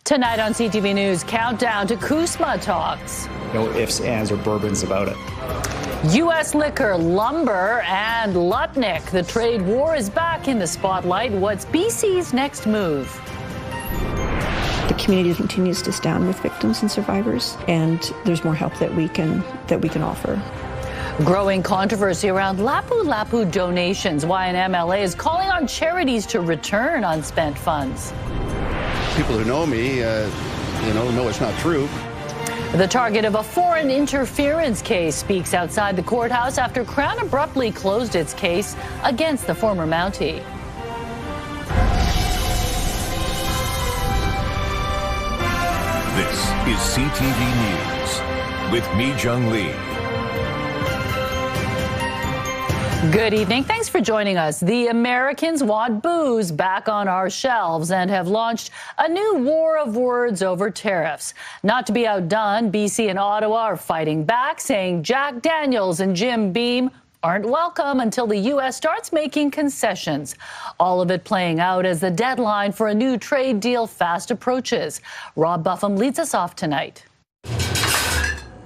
Tonight on CTV News, countdown to CUSMA talks. No ifs, ands, or bourbons about it. U.S. liquor, lumber, and Lutnick. The trade war is back in the spotlight. What's BC's next move? The community continues to stand with victims and survivors, and there's more help that we can offer. Growing controversy around Lapu Lapu donations. Why an MLA is calling on charities to return unspent funds. People who know me, know it's not true. The target of a foreign interference case speaks outside the courthouse after Crown abruptly closed its case against the former Mountie. This is CTV News with Mi Jung Lee. Good evening. Thanks for joining us. The Americans want booze back on our shelves and have launched a new war of words over tariffs. Not to be outdone, BC and Ottawa are fighting back, saying Jack Daniels and Jim Beam aren't welcome until the U.S. starts making concessions. All of it playing out as the deadline for a new trade deal fast approaches. Rob Buffum leads us off tonight.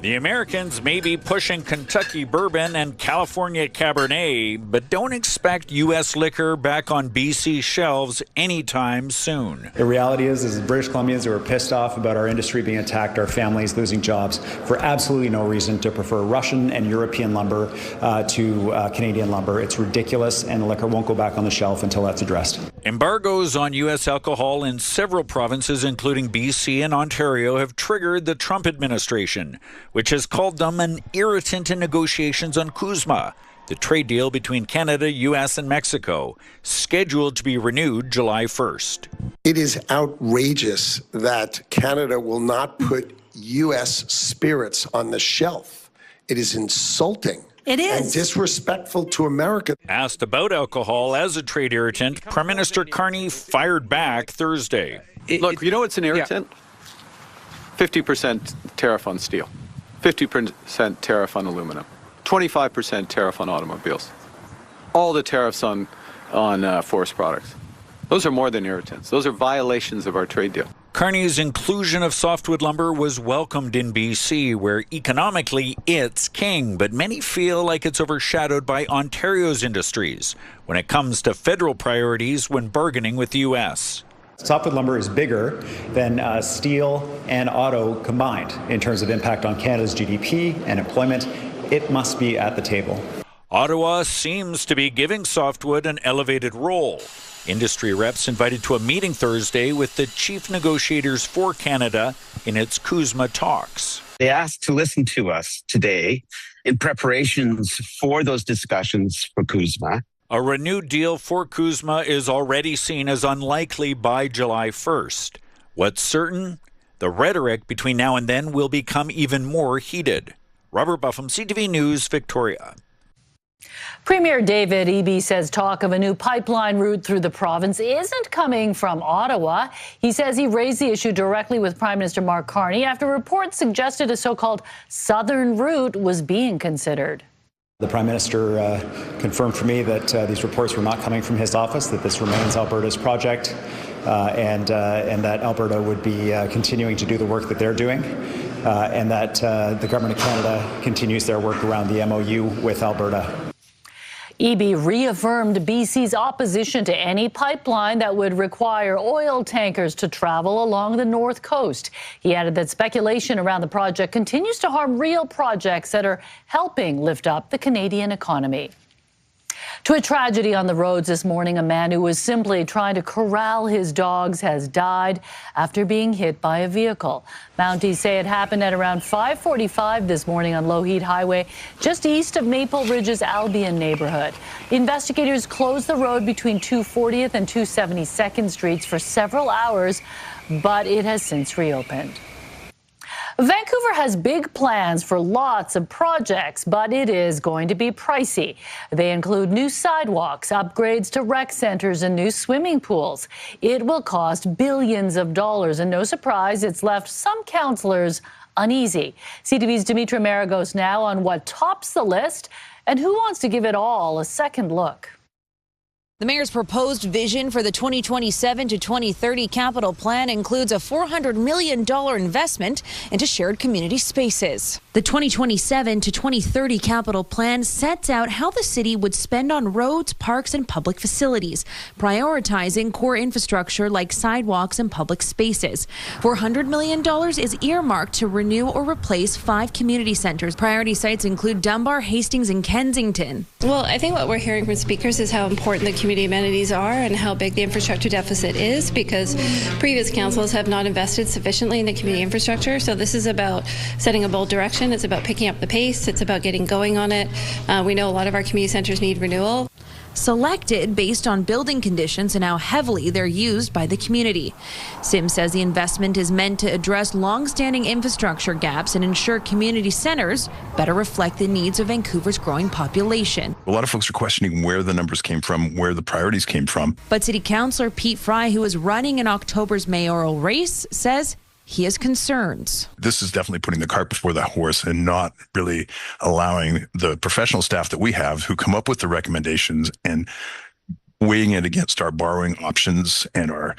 The Americans may be pushing Kentucky bourbon and California Cabernet, but don't expect U.S. liquor back on BC shelves anytime soon. The reality is British Columbians who are pissed off about our industry being attacked, our families losing jobs, for absolutely no reason to prefer Russian and European lumber to Canadian lumber. It's ridiculous, and liquor won't go back on the shelf until that's addressed. Embargoes on U.S. alcohol in several provinces, including BC and Ontario, have triggered the Trump administration, which has called them an irritant in negotiations on CUSMA, the trade deal between Canada, U.S. and Mexico, scheduled to be renewed July 1st. It is outrageous that Canada will not put U.S. spirits on the shelf. It is insulting. It is. And disrespectful to America. Asked about alcohol as a trade irritant, Prime Minister Carney fired back Thursday. Look, you know what's an irritant? Yeah. 50% tariff on steel, 50% tariff on aluminum, 25% tariff on automobiles, all the tariffs on forest products. Those are more than irritants. Those are violations of our trade deal. Carney's inclusion of softwood lumber was welcomed in BC, where economically it's king, but many feel like it's overshadowed by Ontario's industries when it comes to federal priorities when bargaining with the U.S. Softwood lumber is bigger than steel and auto combined in terms of impact on Canada's GDP and employment. It must be at the table. Ottawa seems to be giving softwood an elevated role. Industry reps invited to a meeting Thursday with the chief negotiators for Canada in its CUSMA talks. They asked to listen to us today in preparations for those discussions for CUSMA. A renewed deal for CUSMA is already seen as unlikely by July 1st. What's certain? The rhetoric between now and then will become even more heated. Robert Buffum, CTV News, Victoria. Premier David Eby says talk of a new pipeline route through the province isn't coming from Ottawa. He says he raised the issue directly with Prime Minister Mark Carney after reports suggested a so-called southern route was being considered. The Prime Minister confirmed for me that these reports were not coming from his office, that this remains Alberta's project, and that Alberta would be continuing to do the work that they're doing, and that the Government of Canada continues their work around the MOU with Alberta. Eby reaffirmed BC's opposition to any pipeline that would require oil tankers to travel along the north coast. He added that speculation around the project continues to harm real projects that are helping lift up the Canadian economy. To a tragedy on the roads this morning, a man who was simply trying to corral his dogs has died after being hit by a vehicle. Mounties say it happened at around 5:45 this morning on Lougheed Highway, just east of Maple Ridge's Albion neighborhood. Investigators closed the road between 240th and 272nd Streets for several hours, but it has since reopened. Vancouver has big plans for lots of projects, but it is going to be pricey. They include new sidewalks, upgrades to rec centers, and new swimming pools. It will cost billions of dollars, and no surprise, it's left some councillors uneasy. CTV's Dimitra Maragos now on what tops the list and who wants to give it all a second look. The mayor's proposed vision for the 2027 to 2030 capital plan includes a $400 million investment into shared community spaces. The 2027 to 2030 capital plan sets out how the city would spend on roads, parks, and public facilities, prioritizing core infrastructure like sidewalks and public spaces. $400 million is earmarked to renew or replace 5 community centers. Priority sites include Dunbar, Hastings, and Kensington. Well, I think what we're hearing from speakers is how important the community amenities are and how big the infrastructure deficit is, because previous councils have not invested sufficiently in the community infrastructure. So this is about setting a bold direction. It's about picking up the pace. It's about getting going on it. We know a lot of our community centers need renewal. Selected based on building conditions and how heavily they're used by the community. Sims says the investment is meant to address long-standing infrastructure gaps and ensure community centers better reflect the needs of Vancouver's growing population. A lot of folks are questioning where the numbers came from, where the priorities came from. But City Councillor Pete Fry, who is running in October's mayoral race, says he has concerns. This is definitely putting the cart before the horse and not really allowing the professional staff that we have who come up with the recommendations and weighing it against our borrowing options and our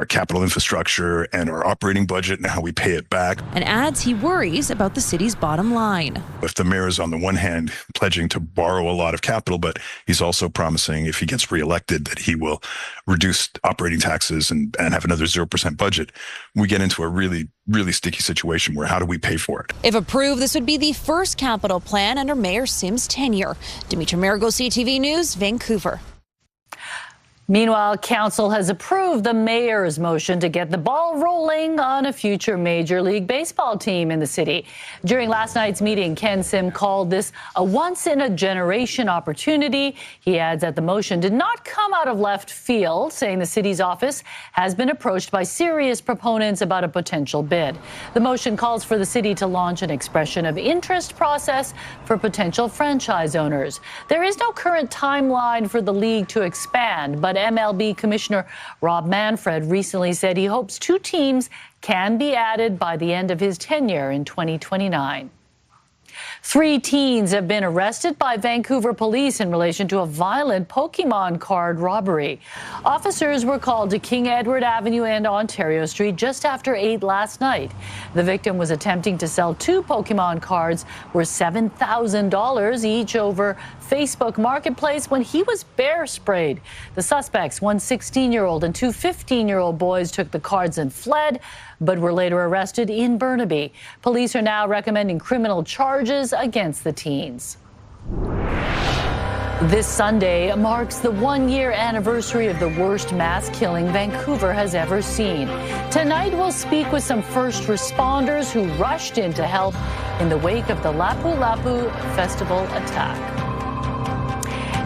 capital infrastructure and our operating budget and how we pay it back. And adds he worries about the city's bottom line. If the mayor is on the one hand pledging to borrow a lot of capital, but he's also promising if he gets reelected that he will reduce operating taxes and have another 0% budget, we get into a really sticky situation where how do we pay for it? If approved, this would be the first capital plan under Mayor Sims' tenure. Dimitri Marigo, CTV News, Vancouver. Meanwhile, council has approved the mayor's motion to get the ball rolling on a future Major League Baseball team in the city. During last night's meeting, Ken Sim called this a once-in-a-generation opportunity. He adds that the motion did not come out of left field, saying the city's office has been approached by serious proponents about a potential bid. The motion calls for the city to launch an expression of interest process for potential franchise owners. There is no current timeline for the league to expand, but MLB Commissioner Rob Manfred recently said he hopes 2 teams can be added by the end of his tenure in 2029. 3 teens have been arrested by Vancouver police in relation to a violent Pokemon card robbery. Officers were called to King Edward Avenue and Ontario Street just after 8 last night. The victim was attempting to sell 2 Pokemon cards worth $7,000 each over Facebook Marketplace when he was bear sprayed. The suspects, one 16-year-old and 2 15-year-old boys, took the cards and fled, but were later arrested in Burnaby. Police are now recommending criminal charges against the teens. This Sunday marks the 1-year anniversary of the worst mass killing Vancouver has ever seen. Tonight we'll speak with some first responders who rushed in to help in the wake of the Lapu Lapu festival attack.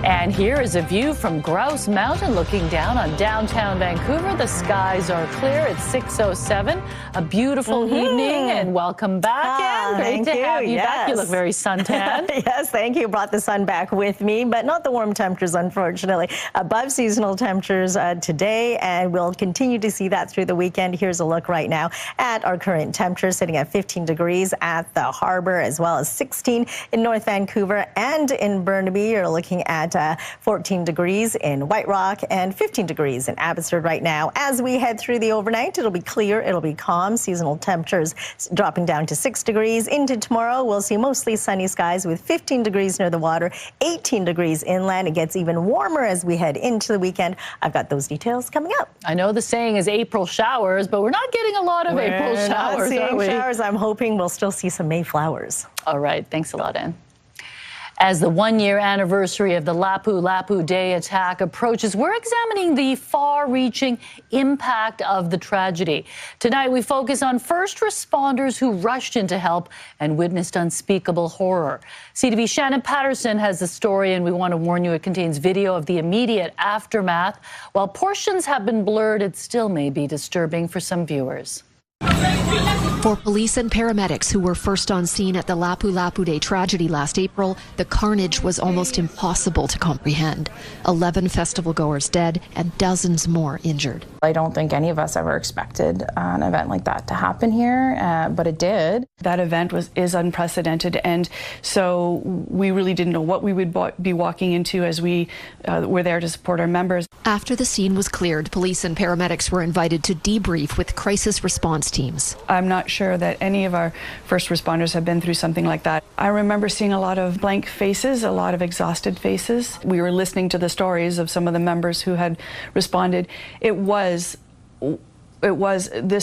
And here is a view from Grouse Mountain looking down on downtown Vancouver. The skies are clear. It's 6:07. A beautiful evening, and welcome back, Anne. Great to have you back. You look very suntanned. Yes, thank you. Brought the sun back with me, but not the warm temperatures, unfortunately. Above seasonal temperatures today, and we'll continue to see that through the weekend. Here's a look right now at our current temperatures, sitting at 15 degrees at the harbor, as well as 16 in North Vancouver and in Burnaby. You're looking at 14 degrees in White Rock and 15 degrees in Abbotsford right now. As we head through the overnight, it'll be clear, it'll be calm. Seasonal temperatures dropping down to 6 degrees. Into tomorrow, we'll see mostly sunny skies with 15 degrees near the water, 18 degrees inland. It gets even warmer as we head into the weekend. I've got those details coming up. I know the saying is April showers, but we're not getting a lot of April showers, are we? Showers. I'm hoping we'll still see some Mayflowers. All right. Thanks a lot, Anne. As the 1-year anniversary of the Lapu Lapu Day attack approaches, we're examining the far-reaching impact of the tragedy. Tonight, we focus on first responders who rushed in to help and witnessed unspeakable horror. CTV's Shannon Patterson has the story, and we want to warn you it contains video of the immediate aftermath. While portions have been blurred, it still may be disturbing for some viewers. For police and paramedics who were first on scene at the Lapu Lapu Day tragedy last April, the carnage was almost impossible to comprehend. 11 festival goers dead and dozens more injured. I don't think any of us ever expected an event like that to happen here, but it did. That event is unprecedented, and so we really didn't know what we would be walking into as we were there to support our members. After the scene was cleared, police and paramedics were invited to debrief with crisis response teams. I'm not sure that any of our first responders have been through something like that. I remember seeing a lot of blank faces, a lot of exhausted faces. We were listening to the stories of some of the members who had responded. This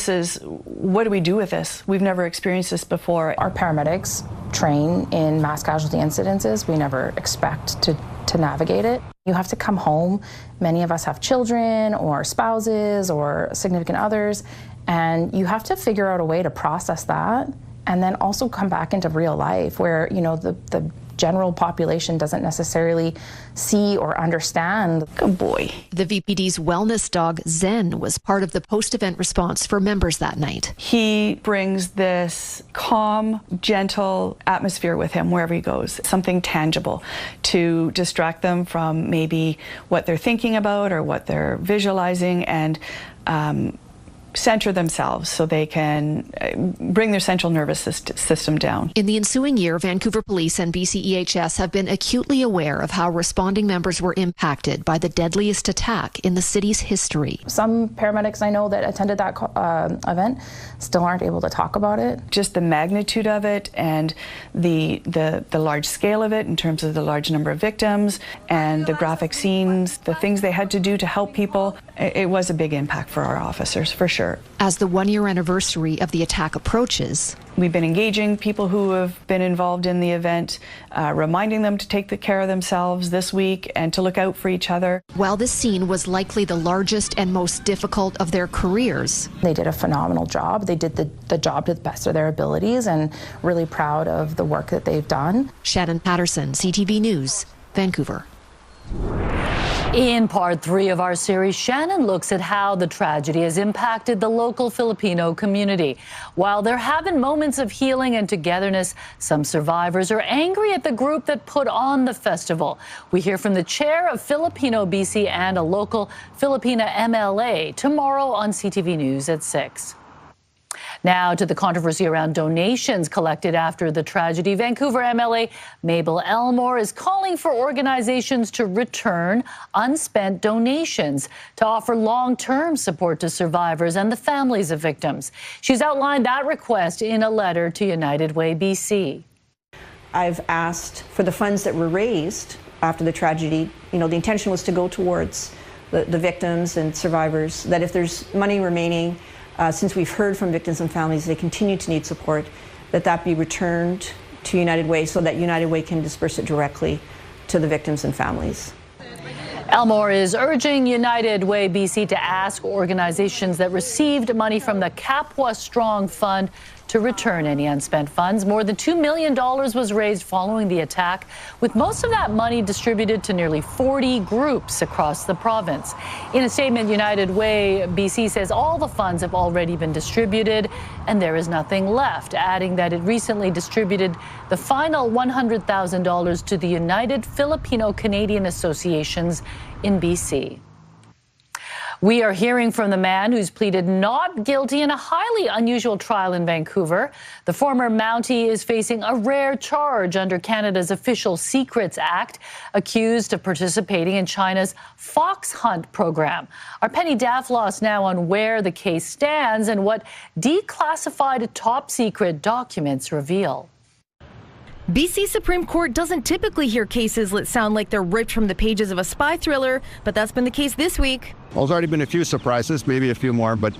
is, what do we do with this? We've never experienced this before. Our paramedics train in mass casualty incidences. We never expect to navigate it. You have to come home. Many of us have children or spouses or significant others, and you have to figure out a way to process that and then also come back into real life where, you know, the general population doesn't necessarily see or understand. Good boy. The VPD's wellness dog, Zen, was part of the post-event response for members that night. He brings this calm, gentle atmosphere with him wherever he goes, something tangible to distract them from maybe what they're thinking about or what they're visualizing, and center themselves so they can bring their central nervous system down. In the ensuing year, Vancouver Police and BCEHS have been acutely aware of how responding members were impacted by the deadliest attack in the city's history. Some paramedics I know that attended that event still aren't able to talk about it. Just the magnitude of it and the large scale of it in terms of the large number of victims and the graphic scenes, the things they had to do to help people, it was a big impact for our officers, for sure. As the one-year anniversary of the attack approaches, we've been engaging people who have been involved in the event, reminding them to take care of themselves this week and to look out for each other. While this scene was likely the largest and most difficult of their careers, they did a phenomenal job. They did the job to the best of their abilities, and really proud of the work that they've done. Shannon Patterson, CTV News, Vancouver. In part 3 of our series, Shannon looks at how the tragedy has impacted the local Filipino community. While there have been moments of healing and togetherness, some survivors are angry at the group that put on the festival. We hear from the chair of Filipino BC and a local Filipina MLA tomorrow on CTV News at 6. Now to the controversy around donations collected after the tragedy. Vancouver MLA Mabel Elmore is calling for organizations to return unspent donations to offer long-term support to survivors and the families of victims. She's outlined that request in a letter to United Way BC. I've asked for the funds that were raised after the tragedy. You know, the intention was to go towards the victims and survivors, that if there's money remaining, since we've heard from victims and families they continue to need support, that be returned to United Way so that United Way can disperse it directly to the victims and families. Elmore is urging United Way BC to ask organizations that received money from the Kapwa Strong Fund to return any unspent funds. More than $2 million was raised following the attack, with most of that money distributed to nearly 40 groups across the province. In a statement, United Way BC says all the funds have already been distributed and there is nothing left, adding that it recently distributed the final $100,000 to the United Filipino Canadian Associations in BC. We are hearing from the man who's pleaded not guilty in a highly unusual trial in Vancouver. The former Mountie is facing a rare charge under Canada's Official Secrets Act, accused of participating in China's fox hunt program. Our Penny Daflos now on where the case stands and what declassified top secret documents reveal. BC Supreme Court doesn't typically hear cases that sound like they're ripped from the pages of a spy thriller, but that's been the case this week. Well, there's already been a few surprises, maybe a few more, but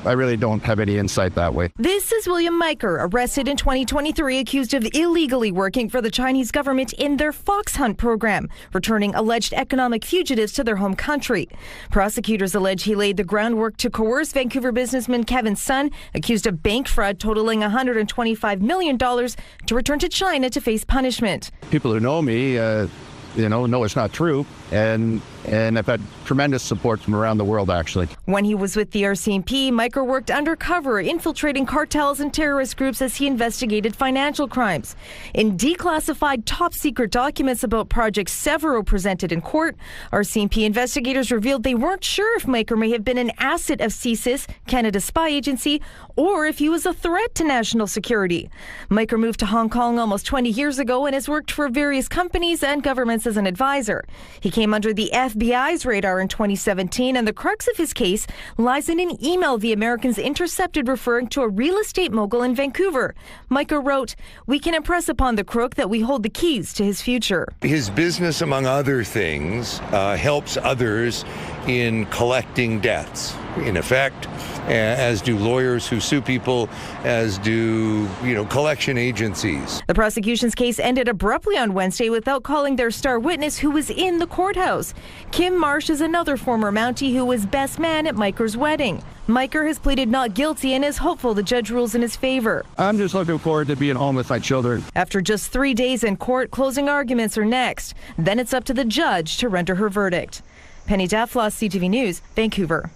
I really don't have any insight that way. This is William Miker, arrested in 2023, accused of illegally working for the Chinese government in their fox hunt program, returning alleged economic fugitives to their home country. Prosecutors allege he laid the groundwork to coerce Vancouver businessman Kevin Sun, accused of bank fraud totaling $125 million, to return to China to face punishment. People who know me, know it's not true, and I've had tremendous support from around the world, actually. When he was with the RCMP, Michael worked undercover, infiltrating cartels and terrorist groups as he investigated financial crimes. In declassified top-secret documents about Project Severo presented in court, RCMP investigators revealed they weren't sure if Michael may have been an asset of CSIS, Canada's spy agency, or if he was a threat to national security. Michael moved to Hong Kong almost 20 years ago and has worked for various companies and governments as an advisor. He came under the FBI's radar in 2017, and the crux of his case lies in an email the Americans intercepted referring to a real estate mogul in Vancouver. Michael wrote, "We can impress upon the crook that we hold the keys to his future." His business, among other things, helps others in collecting debts. In effect, as do lawyers who sue people, as do, collection agencies. The prosecution's case ended abruptly on Wednesday without calling their star witness who was in the courthouse. Kim Marsh is another former Mountie who was best man at Miker's wedding. Miker has pleaded not guilty and is hopeful the judge rules in his favor. I'm just looking forward to being home with my children. After just 3 days in court, closing arguments are next. Then it's up to the judge to render her verdict. Penny Daflos, CTV News, Vancouver.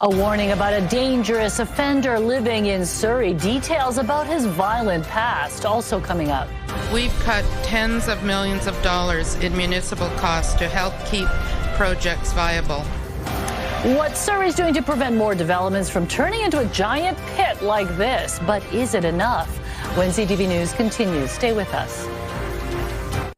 A warning about a dangerous offender living in Surrey. Details about his violent past also coming up. We've cut tens of millions of dollars in municipal costs to help keep projects viable. What Surrey's doing to prevent more developments from turning into a giant pit like this. But is it enough? When CTV News continues, stay with us.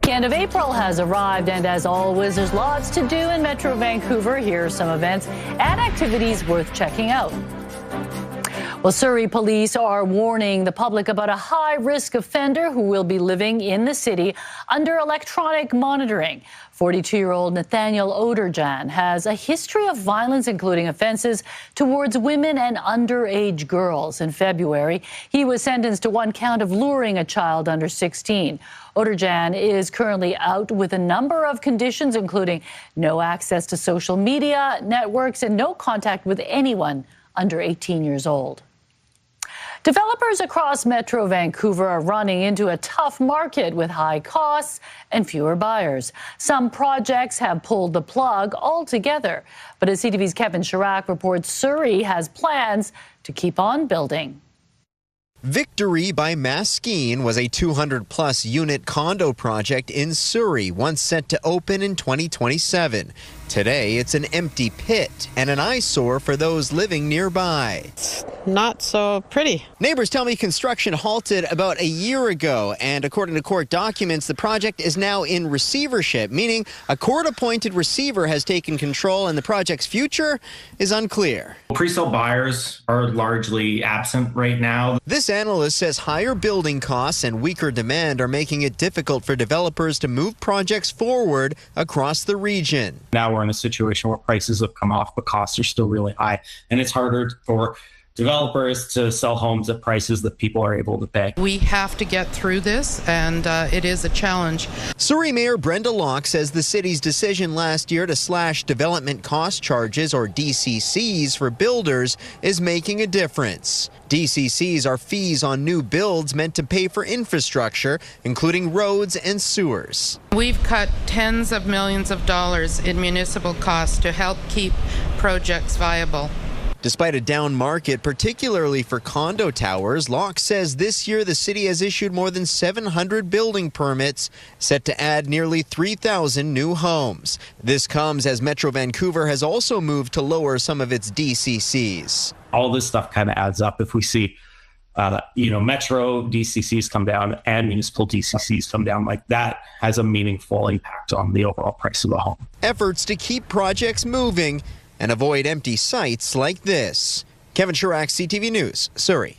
The end of April has arrived, and as always, there's lots to do in Metro Vancouver. Here are some events and activities worth checking out. Well, Surrey police are warning the public about a high-risk offender who will be living in the city under electronic monitoring. 42-year-old Nathaniel Oderjan has a history of violence, including offenses towards women and underage girls. In February, he was sentenced to 1 count of luring a child under 16. Oderjan is currently out with a number of conditions, including no access to social media networks and no contact with anyone under 18 years old. Developers across Metro Vancouver are running into a tough market with high costs and fewer buyers. Some projects have pulled the plug altogether. But as CTV's Kevin Chirac reports, Surrey has plans to keep on building. Victory by Maskeen was a 200-plus unit condo project in Surrey, once set to open in 2027. Today, it's an empty pit and an eyesore for those living nearby. It's not so pretty. Neighbors tell me construction halted about a year ago, and according to court documents, the project is now in receivership, meaning a court-appointed receiver has taken control and the project's future is unclear. Pre-sale buyers are largely absent right now. This analyst says higher building costs and weaker demand are making it difficult for developers to move projects forward across the region. Now we're in a situation where prices have come off, but costs are still really high. And it's harder for developers to sell homes at prices that people are able to pay. We have to get through this, and it is a challenge. Surrey Mayor Brenda Locke says the city's decision last year to slash development cost charges, or DCCs, for builders is making a difference. DCCs are fees on new builds meant to pay for infrastructure, including roads and sewers. We've cut tens of millions of dollars in municipal costs to help keep projects viable. Despite a down market, particularly for condo towers, Locke says this year the city has issued more than 700 building permits, set to add nearly 3,000 new homes. This comes as Metro Vancouver has also moved to lower some of its DCCs. All this stuff kind of adds up. If we see, Metro DCCs come down and municipal DCCs come down, like that has a meaningful impact on the overall price of the home. Efforts to keep projects moving and avoid empty sites like this. Kevin Chirac, CTV News, Surrey.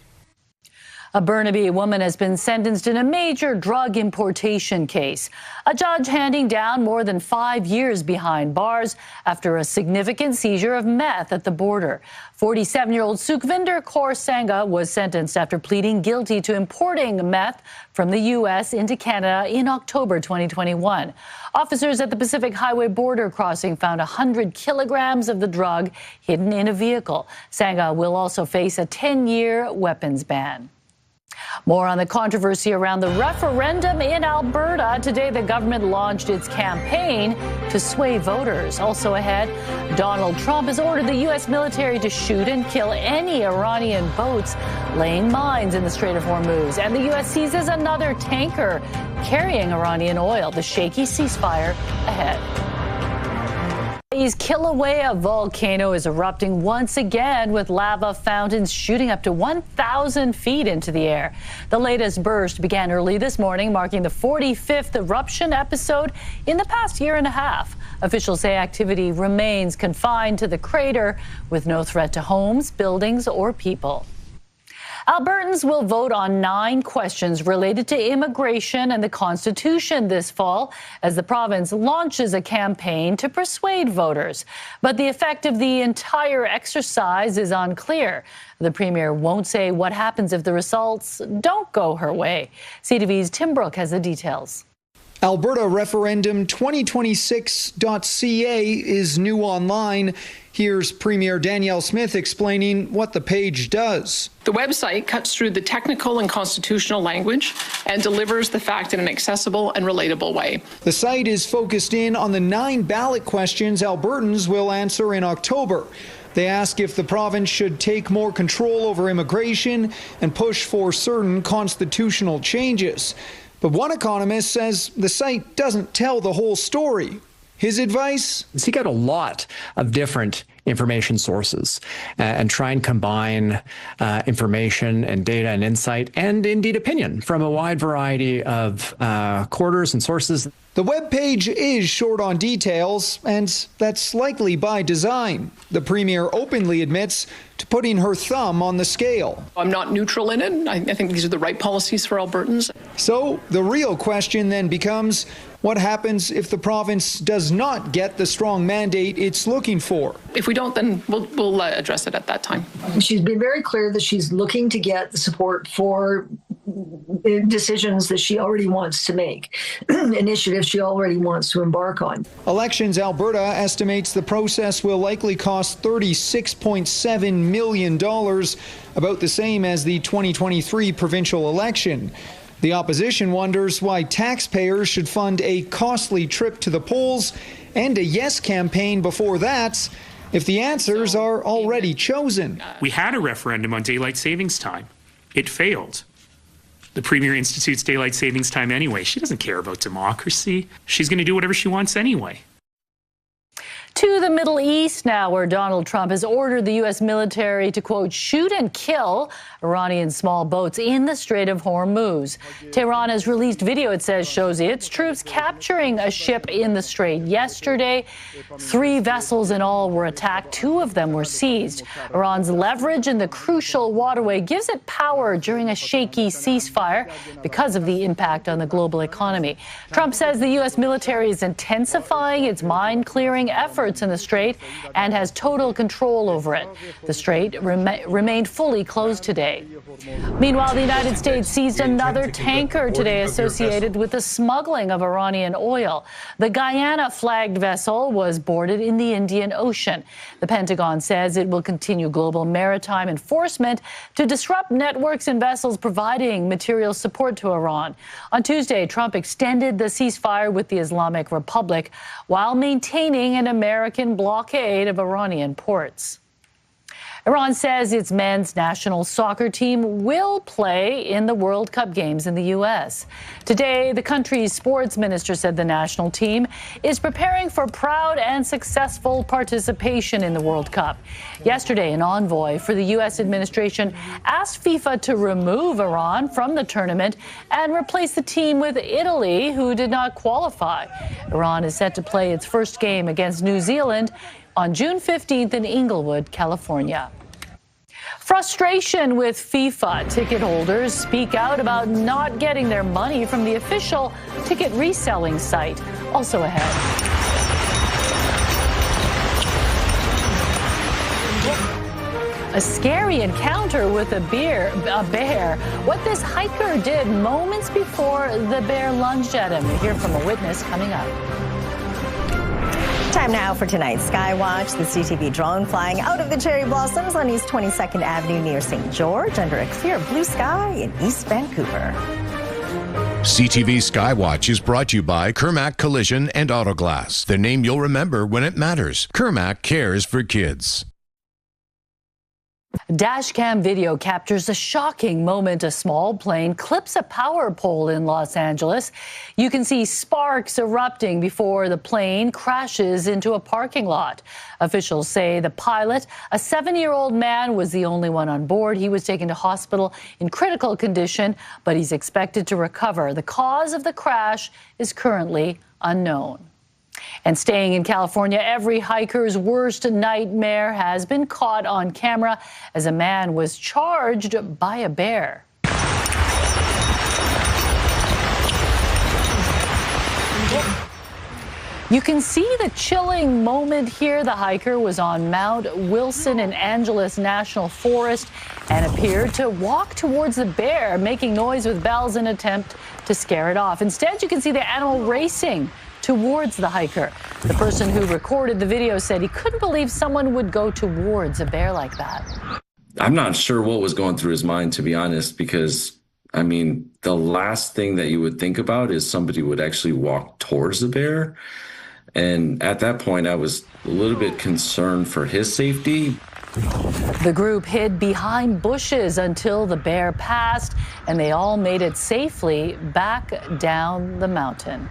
A Burnaby woman has been sentenced in a major drug importation case. A judge handing down more than 5 years behind bars after a significant seizure of meth at the border. 47-year-old Sukhvinder Kaur Sangha was sentenced after pleading guilty to importing meth from the U.S. into Canada in October 2021. Officers at the Pacific Highway border crossing found 100 kilograms of the drug hidden in a vehicle. Sangha will also face a 10-year weapons ban. More on the controversy around the referendum in Alberta. Today, the government launched its campaign to sway voters. Also ahead, Donald Trump has ordered the U.S. military to shoot and kill any Iranian boats laying mines in the Strait of Hormuz. And the U.S. seizes another tanker carrying Iranian oil. The shaky ceasefire ahead. Kilauea volcano is erupting once again, with lava fountains shooting up to 1,000 feet into the air. The latest burst began early this morning, marking the 45th eruption episode in the past year and a half. Officials say activity remains confined to the crater, with no threat to homes, buildings, or people. Albertans will vote on 9 questions related to immigration and the Constitution this fall as the province launches a campaign to persuade voters. But the effect of the entire exercise is unclear. The Premier won't say what happens if the results don't go her way. CTV's Tim Brooke has the details. Alberta Referendum 2026.ca is new online. Here's Premier Danielle Smith explaining what the page does. The website cuts through the technical and constitutional language and delivers the fact in an accessible and relatable way. The site is focused in on the 9 ballot questions Albertans will answer in October. They ask if the province should take more control over immigration and push for certain constitutional changes. But one economist says the site doesn't tell the whole story. His advice? Seek out a lot of different information sources and try and combine information and data and insight and indeed opinion from a wide variety of quarters and sources. The webpage is short on details, and that's likely by design. The Premier openly admits to putting her thumb on the scale. I'm not neutral in it. I think these are the right policies for Albertans. So the real question then becomes, what happens if the province does not get the strong mandate it's looking for? If we don't, then we'll address it at that time. She's been very clear that she's looking to get the support for decisions that she already wants to make, initiatives she already wants to embark on. Elections Alberta estimates the process will likely cost $36.7 million, about the same as the 2023 provincial election. The opposition wonders why taxpayers should fund a costly trip to the polls and a yes campaign before that if the answers are already chosen. We had a referendum on daylight savings time. It failed. The Premier institutes daylight savings time anyway. She doesn't care about democracy. She's going to do whatever she wants anyway. To the Middle East now, where Donald Trump has ordered the U.S. military to, quote, shoot and kill Iranian small boats in the Strait of Hormuz. Tehran has released video, it says, shows its troops capturing a ship in the strait yesterday. 3 vessels in all were attacked. 2 of them were seized. Iran's leverage in the crucial waterway gives it power during a shaky ceasefire because of the impact on the global economy. Trump says the U.S. military is intensifying its mine-clearing efforts in the strait and has total control over it. The strait remained fully closed today. Meanwhile, the United States seized another tanker today associated with the smuggling of Iranian oil. The Guyana-flagged vessel was boarded in the Indian Ocean. The Pentagon says it will continue global maritime enforcement to disrupt networks and vessels providing material support to Iran. On Tuesday, Trump extended the ceasefire with the Islamic Republic while maintaining an American blockade of Iranian ports. Iran says its men's national soccer team will play in the World Cup games in the U.S. Today, the country's sports minister said the national team is preparing for proud and successful participation in the World Cup. Yesterday, an envoy for the U.S. administration asked FIFA to remove Iran from the tournament and replace the team with Italy, who did not qualify. Iran is set to play its first game against New Zealand on June 15th in Inglewood, California. Frustration with FIFA. Ticket holders speak out about not getting their money from the official ticket reselling site. Also ahead. A scary encounter with a bear. What this hiker did moments before the bear lunged at him. We hear from a witness coming up. Time now for tonight's Skywatch. The CTV drone flying out of the cherry blossoms on East 22nd Avenue near St. George under a clear blue sky in East Vancouver. CTV Skywatch is brought to you by Kermac Collision and Autoglass, the name you'll remember when it matters. Kermac cares for kids. Dashcam video captures a shocking moment. A small plane clips a power pole in Los Angeles. You can see sparks erupting before the plane crashes into a parking lot. Officials say the pilot, a 7-year-old man, was the only one on board. He was taken to hospital in critical condition, but he's expected to recover. The cause of the crash is currently unknown. And staying in California, every hiker's worst nightmare has been caught on camera as a man was charged by a bear. You can see the chilling moment here. The hiker was on Mount Wilson in Angeles National Forest and appeared to walk towards the bear, making noise with bells in an attempt to scare it off. Instead, you can see the animal racing towards the hiker. The person who recorded the video said he couldn't believe someone would go towards a bear like that. I'm not sure what was going through his mind, to be honest, because, I mean, the last thing that you would think about is somebody would actually walk towards the bear. And at that point, I was a little bit concerned for his safety. The group hid behind bushes until the bear passed, and they all made it safely back down the mountain.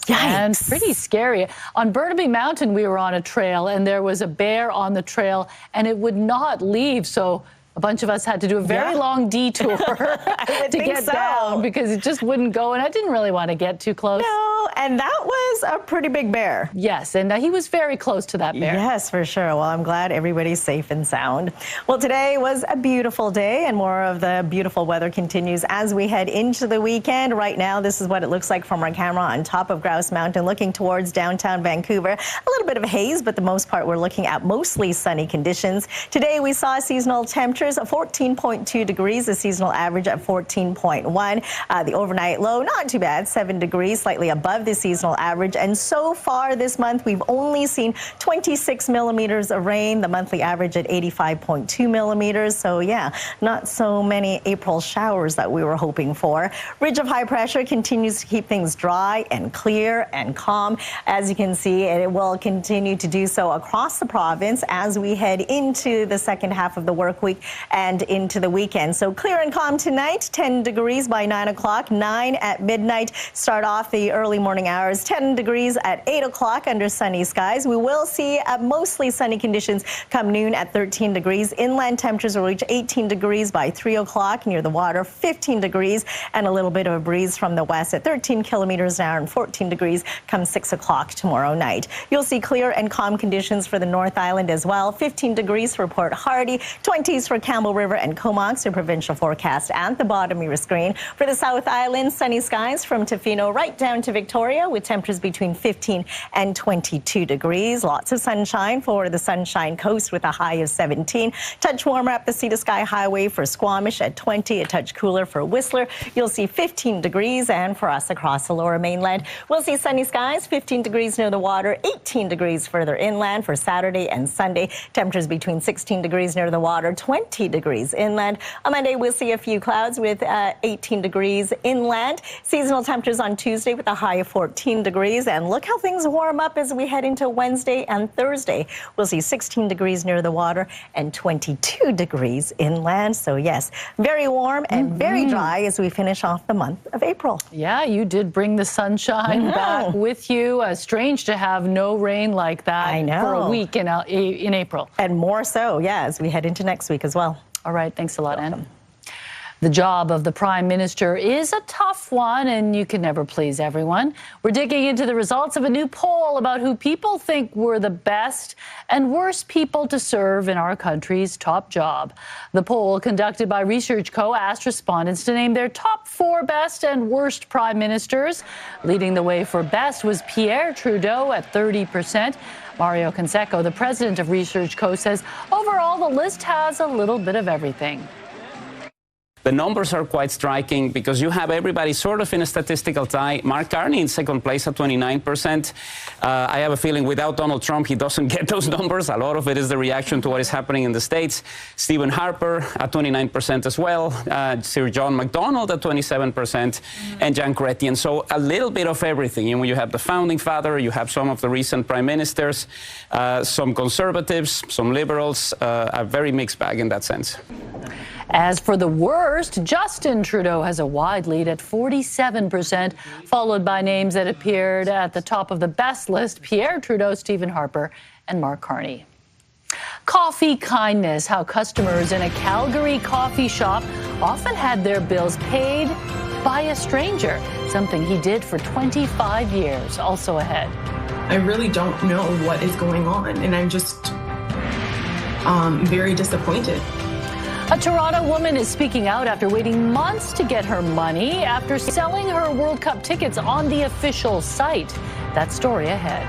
Yikes. And pretty scary. On Burnaby Mountain, we were on a trail, and there was a bear on the trail, and it would not leave. So a bunch of us had to do a very long detour to get down because it just wouldn't go. And I didn't really want to get too close. No, and that was a pretty big bear. Yes, and he was very close to that bear. Yes, for sure. Well, I'm glad everybody's safe and sound. Well, today was a beautiful day, and more of the beautiful weather continues as we head into the weekend. Right now, this is what it looks like from our camera on top of Grouse Mountain, looking towards downtown Vancouver. A little bit of haze, but the most part, we're looking at mostly sunny conditions. Today, we saw seasonal temperatures of 14.2 degrees, the seasonal average at 14.1. The overnight low, not too bad, 7 degrees, slightly above the seasonal average. And so far this month, we've only seen 26 millimeters of rain, the monthly average at 85.2 millimeters. So yeah, not so many April showers that we were hoping for. Ridge of high pressure continues to keep things dry and clear and calm. As you can see, it will continue to do so across the province as we head into the second half of the work week and into the weekend. So clear and calm tonight, 10 degrees by 9 o'clock, 9 at midnight. Start off the early morning hours, 10 degrees at 8 o'clock under sunny skies. We will see mostly sunny conditions come noon at 13 degrees. Inland temperatures will reach 18 degrees by 3 o'clock near the water, 15 degrees, and a little bit of a breeze from the west at 13 kilometers an hour and 14 degrees come 6 o'clock tomorrow night. You'll see clear and calm conditions for the North Island as well, 15 degrees for Port Hardy, 20s for Campbell River and Comox, your provincial forecast at the bottom of your screen. For the South Island, sunny skies from Tofino right down to Victoria with temperatures between 15 and 22 degrees. Lots of sunshine for the Sunshine Coast with a high of 17. Touch warmer up the Sea to Sky Highway for Squamish at 20. A touch cooler for Whistler. You'll see 15 degrees. And for us across the Lower Mainland, we'll see sunny skies, 15 degrees near the water, 18 degrees further inland for Saturday and Sunday. Temperatures between 16 degrees near the water, 20 degrees inland. On Monday, we'll see a few clouds with 18 degrees inland. Seasonal temperatures on Tuesday with a high of 14 degrees. And look how things warm up as we head into Wednesday and Thursday. We'll see 16 degrees near the water and 22 degrees inland. So yes, very warm and very dry as we finish off the month of April. Yeah, you did bring the sunshine back with you. Strange to have no rain like that for a week in April. And more so, yeah, as we head into next week as well. All right, thanks a lot, Anne. The job of the Prime Minister is a tough one, and you can never please everyone. We're digging into the results of a new poll about who people think were the best and worst people to serve in our country's top job. The poll, conducted by Research Co., asked respondents to name their top 4 best and worst Prime Ministers. Leading the way for best was Pierre Trudeau at 30%. Mario Canseco, the president of Research Co., says overall the list has a little bit of everything. The numbers are quite striking because you have everybody sort of in a statistical tie. Mark Carney in second place at 29%. I have a feeling without Donald Trump, he doesn't get those numbers. A lot of it is the reaction to what is happening in the States. Stephen Harper at 29% as well. Sir John MacDonald at 27%, and Jan Chrétien. So a little bit of everything. And when you have the founding father, you have some of the recent prime ministers, some conservatives, some liberals, a very mixed bag in that sense. As for the worst, Justin Trudeau has a wide lead at 47%, followed by names that appeared at the top of the best list: Pierre Trudeau, Stephen Harper, and Mark Carney. Coffee kindness, how customers in a Calgary coffee shop often had their bills paid by a stranger, something he did for 25 years. Also ahead. I really don't know what is going on, and I'm just very disappointed. A Toronto woman is speaking out after waiting months to get her money after selling her World Cup tickets on the official site. That story ahead.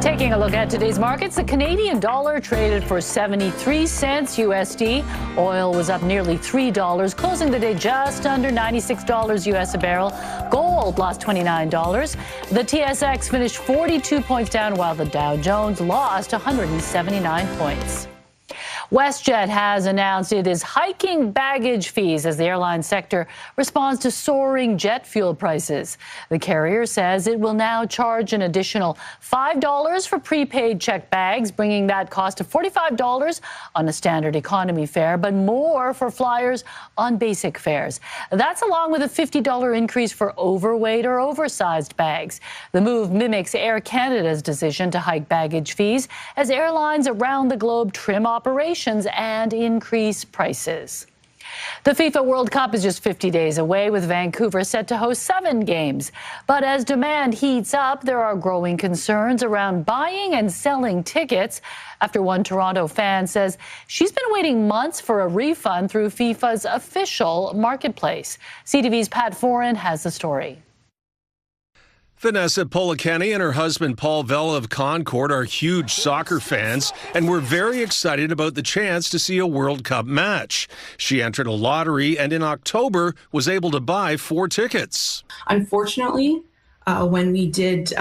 Taking a look at today's markets, the Canadian dollar traded for 73 cents USD. Oil was up nearly $3, closing the day just under $96 US a barrel. Gold lost $29. The TSX finished 42 points down, while the Dow Jones lost 179 points. WestJet has announced it is hiking baggage fees as the airline sector responds to soaring jet fuel prices. The carrier says it will now charge an additional $5 for prepaid checked bags, bringing that cost to $45 on a standard economy fare, but more for flyers on basic fares. That's along with a $50 increase for overweight or oversized bags. The move mimics Air Canada's decision to hike baggage fees as airlines around the globe trim operations and increase prices. The FIFA World Cup is just 50 days away, with Vancouver set to host 7 games. But as demand heats up, there are growing concerns around buying and selling tickets after one Toronto fan says she's been waiting months for a refund through FIFA's official marketplace. CTV's Pat Foran has the story. Vanessa Polakeni and her husband Paul Vella of Concord are huge soccer fans and were very excited about the chance to see a World Cup match. She entered a lottery and in October was able to buy 4 tickets. Unfortunately, when we did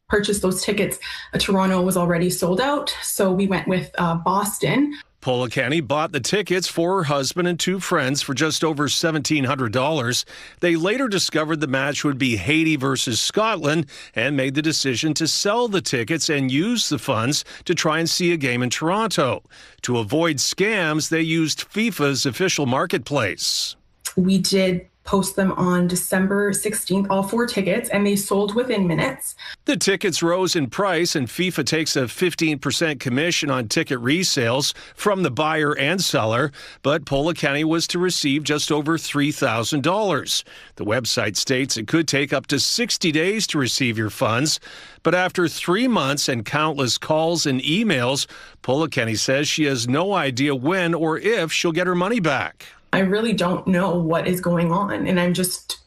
purchase those tickets, Toronto was already sold out, so we went with Boston. Polakeni bought the tickets for her husband and 2 friends for just over $1,700. They later discovered the match would be Haiti versus Scotland and made the decision to sell the tickets and use the funds to try and see a game in Toronto. To avoid scams, they used FIFA's official marketplace. We did post them on December 16th, all 4 tickets, and they sold within minutes. The tickets rose in price, and FIFA takes a 15% commission on ticket resales from the buyer and seller, but Polakeni was to receive just over $3,000. The website states it could take up to 60 days to receive your funds, but after 3 months and countless calls and emails, Polakeni says she has no idea when or if she'll get her money back. I really don't know what is going on, and I'm just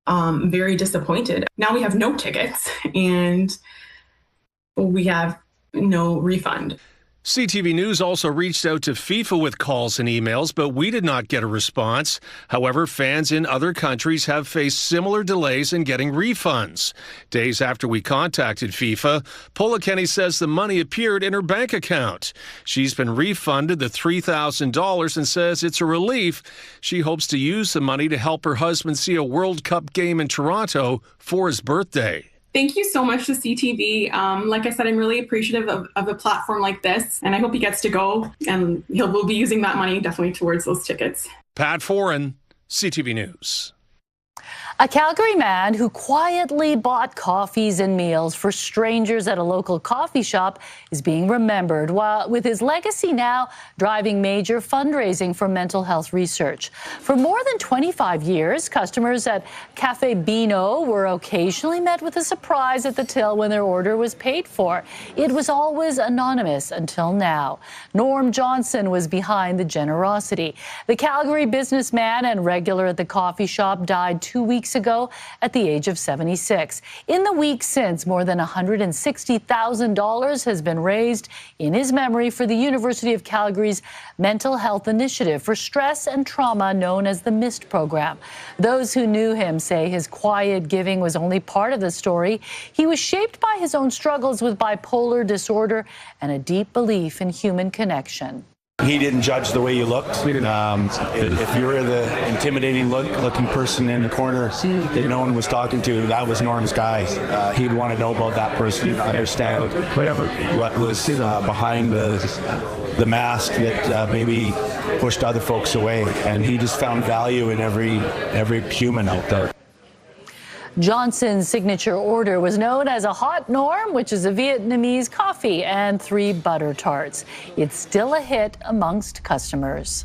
very disappointed. Now we have no tickets, and we have no refund. CTV News also reached out to FIFA with calls and emails, but we did not get a response. However, fans in other countries have faced similar delays in getting refunds. Days after we contacted FIFA, Polakeni says the money appeared in her bank account. She's been refunded the $3,000 and says it's a relief. She hopes to use the money to help her husband see a World Cup game in Toronto for his birthday. Thank you so much to CTV. Like I said, I'm really appreciative of a platform like this, and I hope he gets to go, and we'll be using that money definitely towards those tickets. Pat Foran, CTV News. A Calgary man who quietly bought coffees and meals for strangers at a local coffee shop is being remembered, while with his legacy now driving major fundraising for mental health research. For more than 25 years, customers at Cafe Beano were occasionally met with a surprise at the till when their order was paid for. It was always anonymous until now. Norm Johnson was behind the generosity. The Calgary businessman and regular at the coffee shop died 2 weeks weeks ago at the age of 76. In the week since, more than $160,000 has been raised in his memory for the University of Calgary's mental health initiative for stress and trauma known as the MIST program. Those who knew him say his quiet giving was only part of the story. He was shaped by his own struggles with bipolar disorder and a deep belief in human connection. He didn't judge the way you looked. If you were the intimidating looking person in the corner that no one was talking to, that was Norm's guy. He'd want to know about that person, understand what was behind the mask that maybe pushed other folks away. And he just found value in every human out there. Johnson's signature order was known as a hot Norm, which is a Vietnamese coffee, and 3 butter tarts. It's still a hit amongst customers.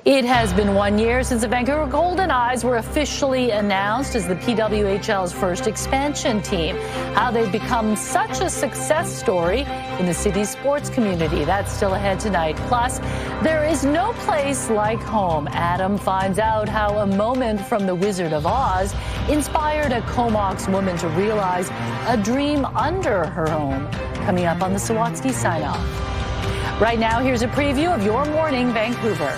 It has been 1 year since the Vancouver Golden Eyes were officially announced as the PWHL's first expansion team. How they've become such a success story in the city's sports community. That's still ahead tonight. Plus, there is no place like home. Adam finds out how a moment from The Wizard of Oz inspired a Comox woman to realize a dream under her home. Coming up on the Sawatsky Sign-Off. Right now, here's a preview of your morning, Vancouver.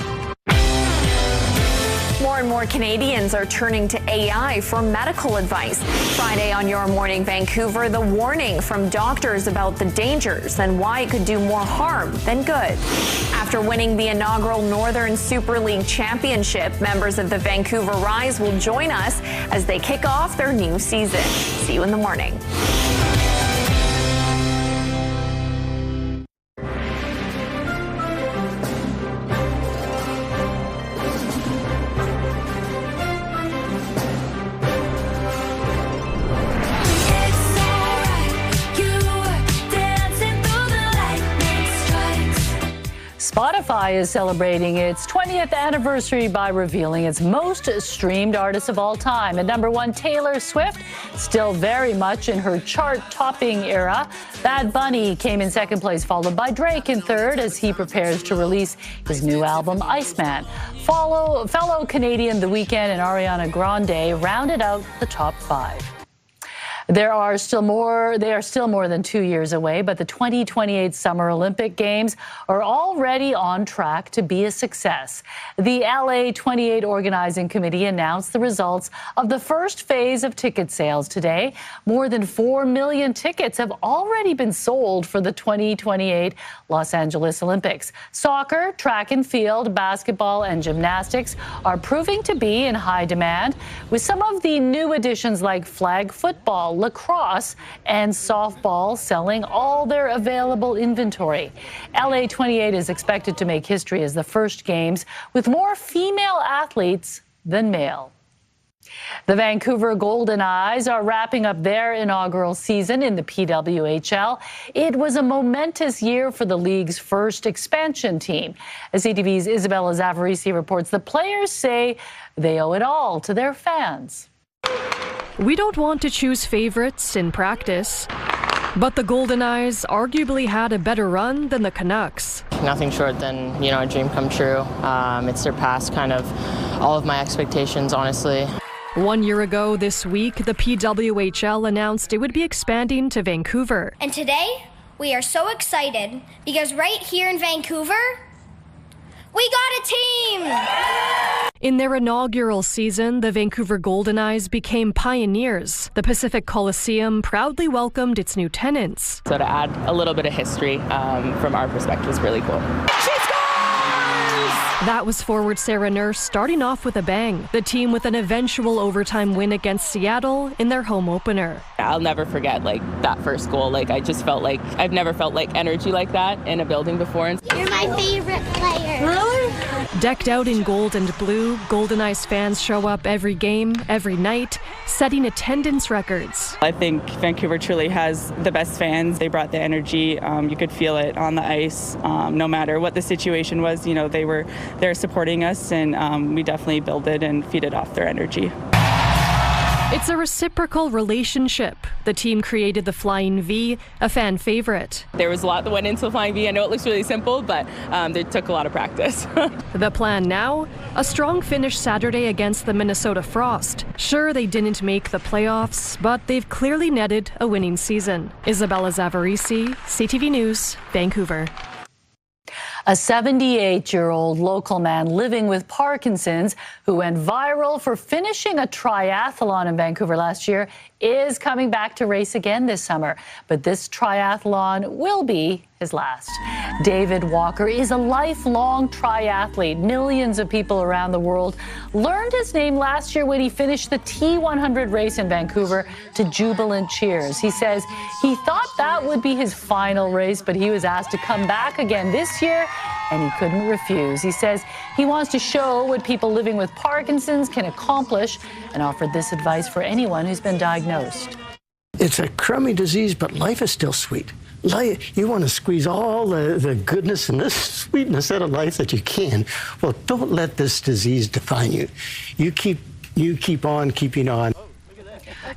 More and more Canadians are turning to AI for medical advice. Friday on Your Morning Vancouver, the warning from doctors about the dangers and why it could do more harm than good. After winning the inaugural Northern Super League Championship, members of the Vancouver Rise will join us as they kick off their new season. See you in the morning. Spotify is celebrating its 20th anniversary by revealing its most streamed artist of all time. At number 1, Taylor Swift, still very much in her chart-topping era. Bad Bunny came in second place, followed by Drake in third as he prepares to release his new album, Iceman. Fellow Canadian The Weeknd and Ariana Grande rounded out the top 5. They are still more than 2 years away, but the 2028 Summer Olympic Games are already on track to be a success. The LA 28 Organizing Committee announced the results of the first phase of ticket sales today. More than 4 million tickets have already been sold for the 2028 Los Angeles Olympics. Soccer, track and field, basketball, and gymnastics are proving to be in high demand, with some of the new additions like flag football, lacrosse, and softball selling all their available inventory. LA 28 is expected to make history as the first games with more female athletes than male. The Vancouver Golden Eyes are wrapping up their inaugural season in the PWHL. It was a momentous year for the league's first expansion team. As CTV's Isabella Zavarisi reports, the players say they owe it all to their fans. We don't want to choose favorites in practice, but the Golden Eyes arguably had a better run than the Canucks. Nothing short than, a dream come true. It surpassed kind of all of my expectations, honestly. 1 year ago this week, the PWHL announced it would be expanding to Vancouver. And today, we are so excited because right here in Vancouver, we got a team! In their inaugural season, the Vancouver Golden Eyes became pioneers. The Pacific Coliseum proudly welcomed its new tenants. So to add a little bit of history from our perspective is really cool. That was forward Sarah Nurse starting off with a bang. The team with an eventual overtime win against Seattle in their home opener. I'll never forget that first goal. I just felt like I've never felt energy like that in a building before. You're my favorite player. Really? Decked out in gold and blue, Golden Eyes fans show up every game, every night, setting attendance records. I think Vancouver truly has the best fans. They brought the energy. You could feel it on the ice. No matter what the situation was, they're supporting us, and we definitely built it and feeded off their energy. It's a reciprocal relationship. The team created the Flying V, a fan favorite. There was a lot that went into the Flying V. I know it looks really simple, but it took a lot of practice. The plan now? A strong finish Saturday against the Minnesota Frost. Sure, they didn't make the playoffs, but they've clearly netted a winning season. Isabella Zavarisi, CTV News, Vancouver. A 78-year-old local man living with Parkinson's who went viral for finishing a triathlon in Vancouver last year is coming back to race again this summer. But this triathlon will be his last. David Walker is a lifelong triathlete. Millions of people around the world learned his name last year when he finished the T100 race in Vancouver to jubilant cheers. He says he thought that would be his final race, but he was asked to come back again this year, and he couldn't refuse. He says he wants to show what people living with Parkinson's can accomplish and offered this advice for anyone who's been diagnosed. It's a crummy disease, but life is still sweet. You want to squeeze all the goodness and the sweetness out of life that you can. Well, don't let this disease define you. You keep on keeping on.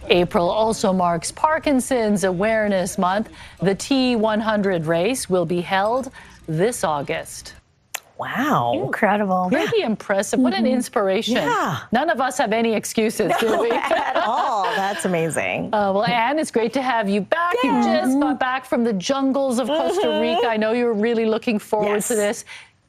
April also marks Parkinson's Awareness Month. The T100 race will be held this August. Wow. Incredible. Pretty impressive. What an inspiration. Yeah. None of us have any excuses, do we? At all. That's amazing. Well, Anne, it's great to have you back. You just got back from the jungles of Costa Rica. I know you were really looking forward to this.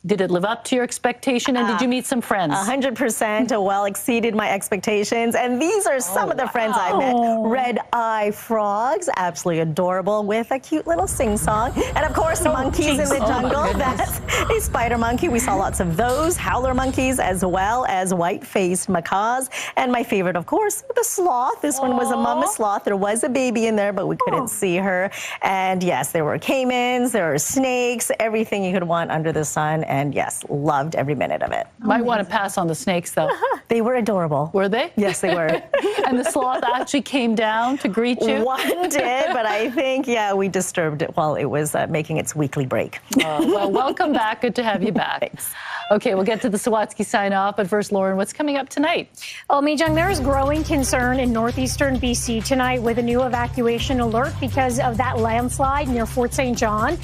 Did it live up to your expectation, and did you meet some friends? 100% well exceeded my expectations, and these are some of the friends I met. Red-eye frogs, absolutely adorable, with a cute little sing-song. And of course, monkeys in the jungle. That's a spider monkey. We saw lots of those. Howler monkeys, as well as white-faced macaws. And my favorite, of course, the sloth. This one was a mama sloth. There was a baby in there, but we couldn't see her. And yes, there were caimans, there were snakes, everything you could want under the sun. And yes, loved every minute of it. Might want to pass on the snakes, though. They were adorable. Were they? Yes, they were. And the sloth actually came down to greet you? One did, but I think, we disturbed it while it was making its weekly break. Well, welcome back. Good to have you back. Thanks. Okay, we'll get to the Sawatsky sign-off, but first, Lauren, what's coming up tonight? Well, Mijung, there is growing concern in northeastern BC tonight with a new evacuation alert because of that landslide near Fort St. John.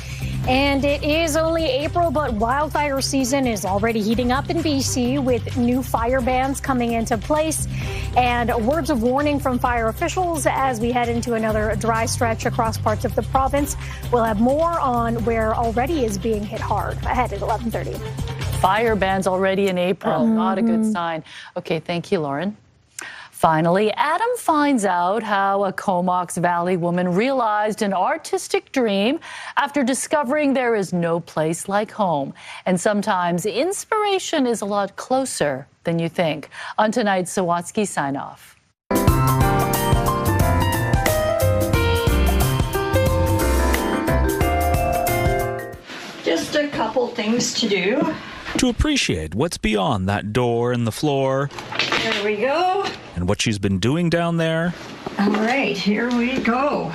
And it is only April, but wildfire season is already heating up in BC with new fire bans coming into place and words of warning from fire officials as we head into another dry stretch across parts of the province. We'll have more on where already is being hit hard ahead at 11:30. Fire bans already in April. Not a good sign. Okay, thank you, Lauren. Finally, Adam finds out how a Comox Valley woman realized an artistic dream after discovering there is no place like home. And sometimes inspiration is a lot closer than you think. On tonight's Sawatsky sign-off. Just a couple things to do. To appreciate what's beyond that door in the floor. There we go. And what she's been doing down there. All right, here we go.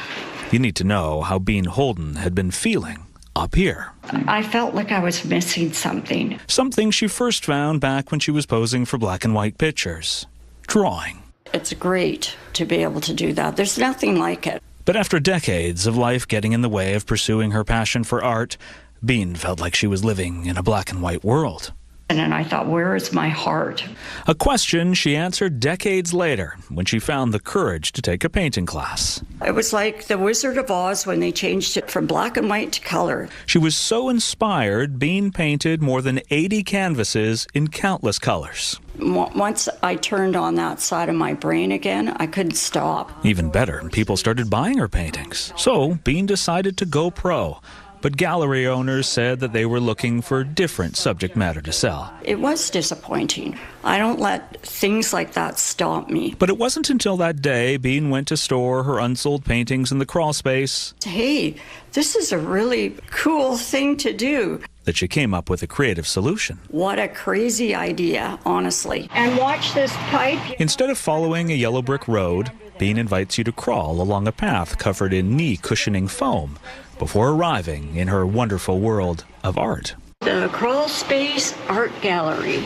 You need to know how Bean Holden had been feeling up here. I felt like I was missing something. Something she first found back when she was posing for black and white pictures. Drawing. It's great to be able to do that. There's nothing like it. But after decades of life getting in the way of pursuing her passion for art, Bean felt like she was living in a black and white world. And then I thought, where is my heart? A question she answered decades later when she found the courage to take a painting class. It was like the Wizard of Oz when they changed it from black and white to color. She was so inspired, Bean painted more than 80 canvases in countless colors. Once I turned on that side of my brain again, I couldn't stop. Even better, people started buying her paintings. So Bean decided to go pro. But gallery owners said that they were looking for different subject matter to sell. It was disappointing. I don't let things like that stop me. But it wasn't until that day Bean went to store her unsold paintings in the crawl space. Hey, this is a really cool thing to do. That she came up with a creative solution. What a crazy idea, honestly. And watch this pipe. Instead of following a yellow brick road, Bean invites you to crawl along a path covered in knee-cushioning foam before arriving in her wonderful world of art. The Crawl Space Art Gallery.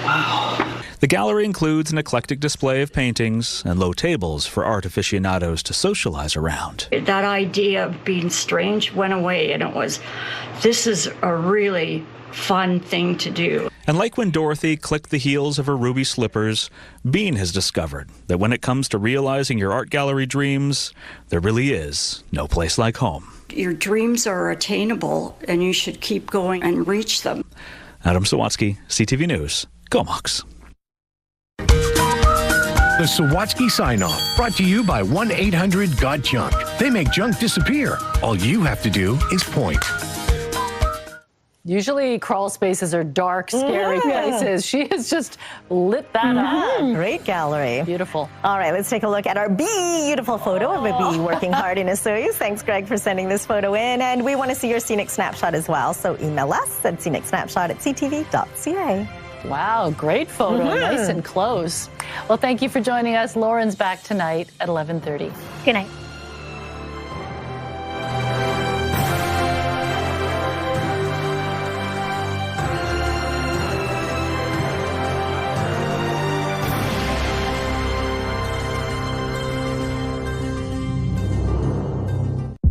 Wow. The gallery includes an eclectic display of paintings and low tables for art aficionados to socialize around. That idea of being strange went away, and it was, this is a really fun thing to do. And like when Dorothy clicked the heels of her ruby slippers, Bean has discovered that when it comes to realizing your art gallery dreams, there really is no place like home. Your dreams are attainable, and you should keep going and reach them. Adam Sawatsky, CTV News, Go Mocs. The Sawatsky Sign-Off, brought to you by 1-800-GOT-JUNK. They make junk disappear. All you have to do is point. Usually crawl spaces are dark, scary places. She has just lit that up. Great gallery. Beautiful. All right, let's take a look at our beautiful photo of a bee working hard in a soyuz. Thanks, Greg, for sending this photo in. And we want to see your scenic snapshot as well. So email us at scenicsnapshot@ctv.ca. Wow, great photo. Nice and close. Well, thank you for joining us. Lauren's back tonight at 11:30. Good night.